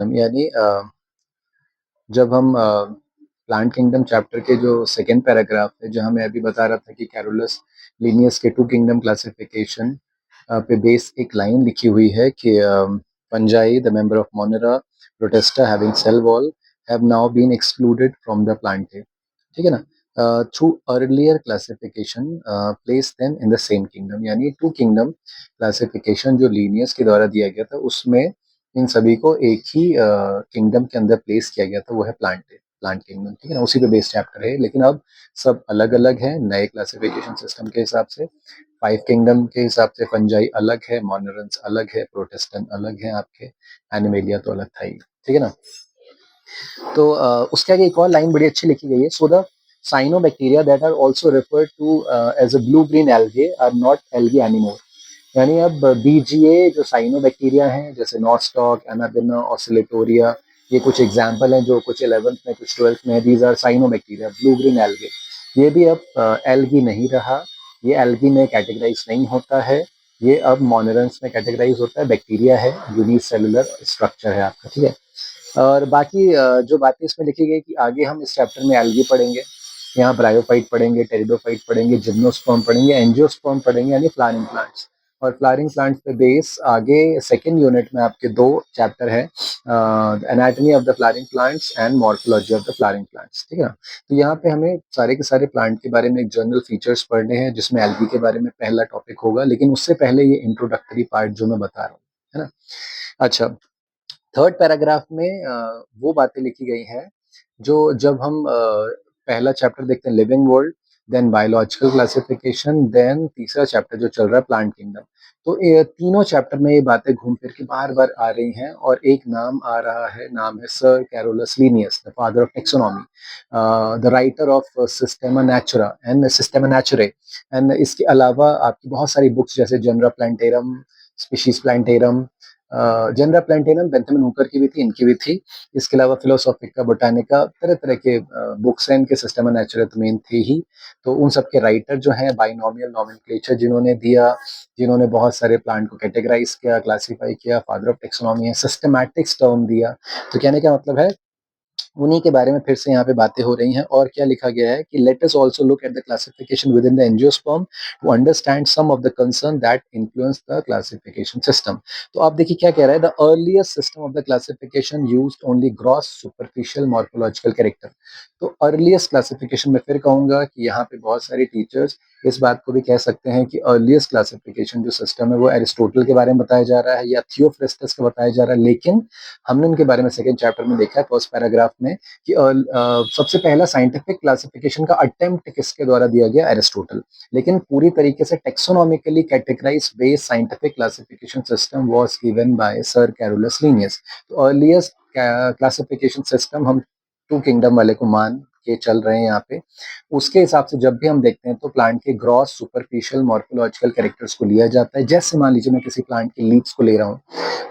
यानी जब हम प्लांट किंगडम चैप्टर के जो सेकेंड पैराग्राफ है, जहाँ मैं अभी बता रहा था कि कैरोलस लिनियस के टू किंगडम क्लासिफिकेशन पे बेस एक लाइन लिखी हुई है कि fungi the member of Monera Protista having cell wall have now been excluded from the Plantae, ठीक है ना। Through earlier classification place them in the same kingdom, यानी टू किंगडम क्लासिफिकेशन जो लीनियस के द्वारा दिया गया था उसमें इन सभी को एक ही किंगडम के अंदर प्लेस किया गया था, वो है प्लांट किंगडम, ठीक है ना। उसी पे बेस्ड चैप्टर है, लेकिन अब सब अलग अलग है नए क्लासिफिकेशन सिस्टम के हिसाब से। फाइव किंगडम के हिसाब से फंजाई अलग है, मोनरेंस अलग है, प्रोटेस्टेंट अलग है, आपके एनिमेलिया तो अलग था ही, ठीक है ना। तो उसके आगे एक और लाइन बड़ी अच्छी लिखी गई है, so the cyanobacteria that are also referred to as a blue green algae are not algae anymore. यानी अब बीजीए जो साइनोबैक्टीरिया हैं, जैसे नॉस्टॉक, एनाबिना, ऑसिलेटोरिया, ये कुछ एग्जाम्पल हैं जो कुछ 11th में कुछ 12th में, these are cyanobacteria blue green algae. ये भी अब एल्गी नहीं रहा, ये एल्गी में कैटेगराइज नहीं होता है, ये अब मोनरेंस में कैटेगराइज होता है, बैक्टीरिया है, यूनिसेलुलर स्ट्रक्चर है आपका, ठीक है। और बाकी जो बातें इसमें लिखी गई कि आगे हम इस चैप्टर में एल्गी पढ़ेंगे, यहाँ ब्रायोफाइट पढ़ेंगे, टेरिडोफाइट पढ़ेंगे, जिम्नोस्पर्म पढ़ेंगे, एंजियोस्पर्म पढ़ेंगे, यानी फ्लावरिंग प्लांट्स। और फ्लावरिंग प्लांट्स पे बेस आगे सेकेंड यूनिट में आपके दो चैप्टर है, anatomy of the flowering plants and morphology of the flowering plants, ठीक है ना। तो यहाँ पे हमें सारे के सारे प्लांट के बारे में एक जनरल फीचर्स पढ़ने हैं, जिसमें एल्गी के बारे में पहला टॉपिक होगा, लेकिन उससे पहले ये इंट्रोडक्टरी पार्ट जो मैं बता रहा हूँ, है ना। अच्छा, थर्ड पैराग्राफ में वो बातें लिखी गई हैं जो जब हम पहला चैप्टर देखते हैं living world, then biological classification, then तीसरा चैप्टर जो चल रहा है प्लांट किंगडम। तो ये तीनों चैप्टर में ये बातें घूम फिर के बार बार आ रही हैं, और एक नाम आ रहा है, नाम है sir Carolus Linnaeus, the father of taxonomy, the writer of Systema Naturae and Systema Naturae. And इसके अलावा आपकी बहुत सारी बुक्स जैसे Genera Plantarum, species Plantarum, Genera Plantarum Bentham and Hooker की भी थी, इनकी भी थी। इसके अलावा फिलोसॉफिका, बोटानिका, तरह तरह के बुक्स हैं इनके, सिस्टमा नेचुरा तो मेन थे ही। तो उन सब के राइटर जो हैं, बाइनोमियल नोमेनक्लेचर जिन्होंने दिया, जिन्होंने बहुत सारे प्लांट को कैटेगराइज किया, क्लासीफाई किया, फादर ऑफ टेक्सोनॉमी है, सिस्टमैटिक्स टर्म दिया। तो कहने का मतलब है उन्हीं के बारे में फिर से यहाँ पे बातें हो रही हैं। और क्या लिखा गया है कि let us also look at the classification within the angiosperm to understand some of the concern that influence the classification system. तो आप देखिए क्या कह रहा है, the earliest system of the classification used only gross superficial morphological character. तो earliest classification में फिर कहूंगा कि यहाँ पे बहुत सारे टीचर्स इस बात को भी कह सकते हैं कि अर्लीस्ट क्लासिफिकेशन जो सिस्टम है वो एरिस्टोटल के बारे में बताया जा रहा है या थियोफ्रेस्टस का बताया जा रहा है, लेकिन हमने उनके बारे में सेकेंड चैप्टर में देखा है फर्स्ट पैराग्राफ में कि सबसे पहला साइंटिफिक क्लासिफिकेशन का अटेम्प्ट किसके द्वारा दिया गया, एरिस्टोटल। लेकिन पूरी तरीके से taxonomically categorise based scientific classification system was given by sir Carolus Linnaeus. तो अर्लीस्ट क्लासिफिकेशन सिस्टम हम टू किंगडम वाले को मान के चल रहे हैं यहाँ पे। उसके हिसाब से जब भी हम देखते हैं तो प्लांट के ग्रॉस सुपरफिशियल मॉर्फोलॉजिकल कैरेक्टर्स को लिया जाता है। जैसे मान लीजिए मैं किसी प्लांट के लीव्स को ले रहा हूँ,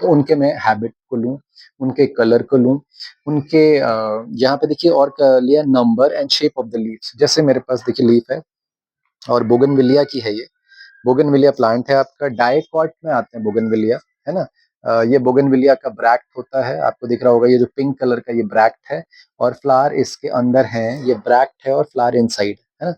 तो उनके मैं हैबिट को लूँ, उनके कलर को लूँ, उनके यहाँ पे देखिए और लिया number and shape of the leaves. जैसे मेरे पास देखिए लीफ है और बोगनविलिया की है, ये बोगनविलिया प्लांट है आपका, डायकॉट में आते हैं बोगनविलिया, है ना। ये बोगनविलिया का ब्रैक्ट होता है, आपको दिख रहा होगा ये जो पिंक कलर का ये ब्रैक्ट है, और फ्लावर इसके अंदर है, ये ब्रैक्ट है और फ्लावर इनसाइड है ना।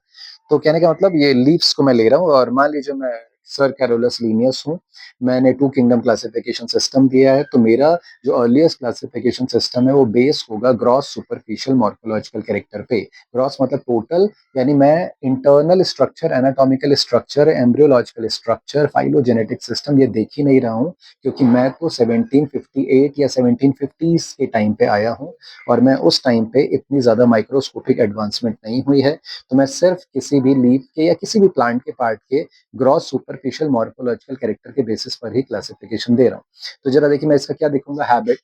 तो कहने का मतलब ये लीव्स को मैं ले रहा हूँ, और मान लीजिए मैं सर कैरोलस लीनियस हूँ, मैंने टू किंगडम क्लासिफिकेशन सिस्टम दिया है, तो मेरा जो अर्लीस्ट क्लासिफिकेशन सिस्टम है वो बेस होगा ग्रॉस सुपरफिशियल मॉर्फोलॉजिकल कैरेक्टर पे। ग्रॉस मतलब टोटल, यानी मैं internal structure, anatomical structure, embryological structure, phylogenetic system ये देख ही नहीं रहा हूँ, क्योंकि मैं तो 1758 या 1750s के टाइम पे आया हूँ, और मैं उस टाइम पे इतनी ज़्यादा माइक्रोस्कोपिक एडवांसमेंट नहीं हुई है। तो मैं सिर्फ किसी भी लीफ के या किसी भी प्लांट के पार्ट के ग्रॉस सुपरफिशियल मॉर्फोलॉजिकल कैरेक्टर के बेसिस पर ही क्लासिफिकेशन दे रहा हूँ। तो जरा देखिए मैं इसका क्या देखूंगा, हैबिट,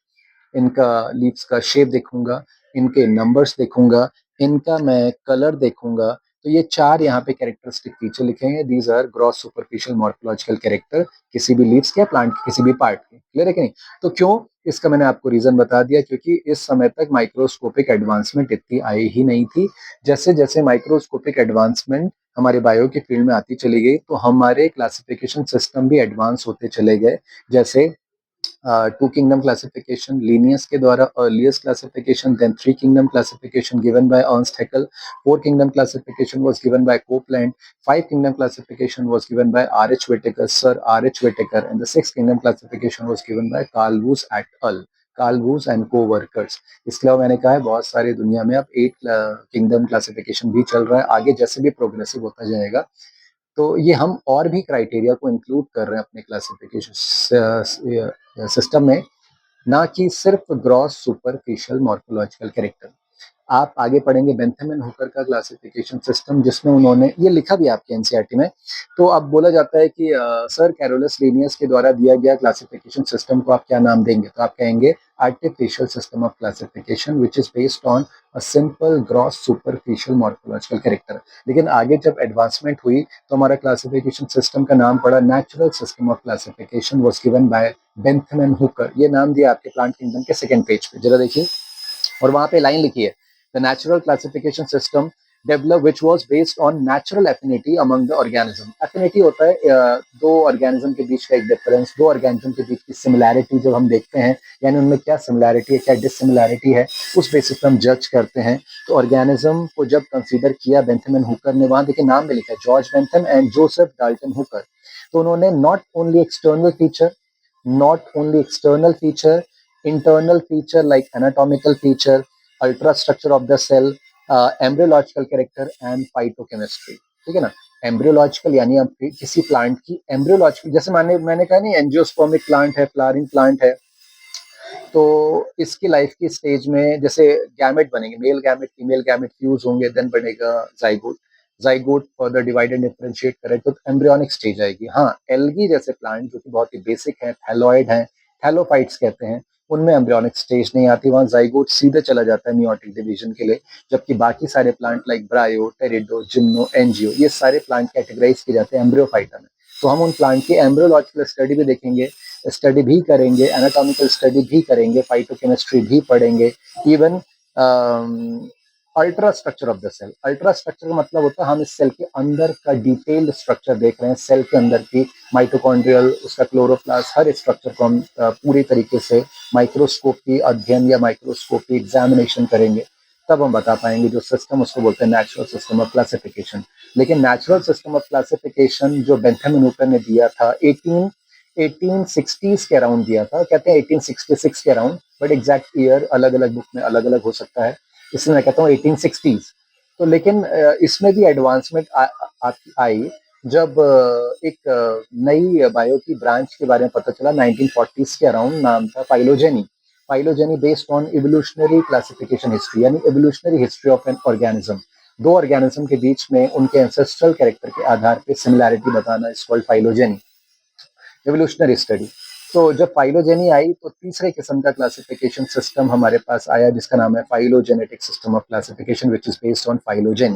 इनका लीव्स का शेप देखूंगा, इनके नंबर्स देखूंगा, इनका मैं कलर देखूंगा। तो ये चार यहाँ पे कैरेक्टरिस्टिक फीचर लिखेंगे, these are gross superficial morphological character किसी भी लीव्स के, प्लांट के किसी भी पार्ट के। क्लियर है कि नहीं? तो क्यों, इसका मैंने आपको रीजन बता दिया, क्योंकि इस समय तक माइक्रोस्कोपिक एडवांसमेंट इतनी आई ही नहीं थी। जैसे जैसे माइक्रोस्कोपिक एडवांसमेंट हमारे बायो की फील्ड में आती चली गई, तो हमारे क्लासिफिकेशन सिस्टम भी एडवांस होते चले गए। जैसे two kingdom classification, Linnaeus के द्वारा earliest classification, then three kingdom classification given by Ernst Haeckel, four kingdom classification was given by Copeland, five kingdom classification was given by R.H. Whittaker, Sir R.H. Whittaker, and the sixth kingdom classification was given by Carl Woese et al. Carl Woese and coworkers. इसके अलावा मैंने कहा है बहुत सारी दुनिया में अब 8 किंगडम क्लासिफिकेशन भी चल रहा है, आगे जैसे भी प्रोग्रेसिव होता जाएगा तो ये हम और भी क्राइटेरिया को इंक्लूड कर रहे हैं अपने क्लासिफिकेशन सिस्टम में, ना कि सिर्फ ग्रॉस सुपरफिशियल मॉर्फोलॉजिकल कैरेक्टर। आप आगे पढ़ेंगे बेंथम एंड हुकर का क्लासिफिकेशन सिस्टम, जिसमें उन्होंने ये लिखा भी आपके एनसीईआरटी में। तो अब बोला जाता है कि सर कैरोलस लीनियस के द्वारा दिया गया क्लासिफिकेशन सिस्टम को आप क्या नाम देंगे, तो आप कहेंगे artificial system of classification which is based on a simple gross superficial morphological character. लेकिन आगे जब एडवांसमेंट हुई तो हमारा क्लासिफिकेशन सिस्टम का नाम पड़ा natural system of classification was given bye Bentham and Hooker. ये नाम दिया आपके प्लांट किंगडम के सेकंड पेज पे, जरा देखिए, और वहां पे लाइन लिखी है the natural classification system developed which was based on natural affinity among the organism। affinity होता है दो ऑर्गेनिज्म के बीच का एक डिफरेंस, दो ऑर्गेनिज्म के बीच की सिमिलैरिटी जब हम देखते हैं, यानी उनमें क्या सिमिलैरिटी है क्या डिसिमिलैरिटी है, उस बेसिस पर हम जज करते हैं। तो ऑर्गेनिज्म को जब कंसीडर किया बेंथम एंड हुकर ने, वहां देखिए नाम में लिखा है George Bentham and Joseph Dalton Hooker. तो उन्होंने not only external feature, internal feature like anatomical feature, ultrastructure of the cell, embryological character and phytochemistry। ठीक है ना, एम्ब्रियोलॉजिकल यानी आप किसी प्लांट की एम्ब्रियोलॉजिकल, जैसे मैंने कहा नहीं एंजियोस्पर्मिक प्लांट है, फ्लावरिंग प्लांट है, तो इसकी लाइफ की स्टेज में जैसे गैमेट बनेंगे, male gamete female gamete fuse होंगे, देन बनेगा zygote, zygote further divide and differentiate करें तो एम्ब्रियोनिक स्टेज आएगी। हाँ, एल्गी जैसे प्लांट जो कि बहुत ही बेसिक है, थैलोइड है, थैलोफाइट्स कहते हैं, उनमें एम्ब्रियोनिक स्टेज नहीं आती, वहां जाइगोट सीधे चला जाता है मियोटिक डिवीजन के लिए। जबकि बाकी सारे प्लांट लाइक ब्रायो, टेरिडो, जिम्नो, एनजियो, ये सारे प्लांट कैटेगराइज किए जाते हैं एम्ब्रियोफाइटा में। तो हम उन प्लांट की एम्ब्रियोलॉजिकल स्टडी भी देखेंगे, स्टडी भी करेंगे, एनाटॉमिकल स्टडी भी करेंगे, फाइटोकेमिस्ट्री भी पढ़ेंगे, even ultrastructure of the cell. Ultrastructure का मतलब होता है हम इस सेल के अंदर का डिटेल्ड स्ट्रक्चर देख रहे हैं, सेल के अंदर की माइटोकॉन्ड्रियल, उसका क्लोरोप्लास्ट, हर स्ट्रक्चर को हम पूरी तरीके से माइक्रोस्कोप की अध्ययन या माइक्रोस्कोप की एग्जामिनेशन करेंगे, तब हम बता पाएंगे जो सिस्टम, उसको बोलते हैं नेचुरल सिस्टम ऑफ क्लासिफिकेशन। लेकिन नेचुरल सिस्टम ऑफ क्लासिफिकेशन जो बेंथम एंड हुकर ने दिया था 1860s के अराउंड दिया था, कहते हैं 1866 के अराउंड, बट एग्जैक्ट ईयर अलग अलग बुक में अलग अलग हो सकता है, इसलिए मैं कहता हूँ 1860s। तो लेकिन इसमें भी एडवांसमेंट आई जब एक नई बायो की ब्रांच के बारे में पता चला 1940s के अराउंड, नाम था phylogeny. Phylogeny based on evolutionary classification history, यानी evolutionary history of an organism. दो ऑर्गेनिज्म के बीच में उनके एंसेस्ट्रल कैरेक्टर के आधार पर सिमिलैरिटी बताना is called phylogeny, evolutionary study. तो जब फाइलोजेनी आई तो तीसरे किस्म का क्लासिफिकेशन सिस्टम हमारे पास आया, जिसका नाम है phylogenetic system of classification which is based on phylogeny.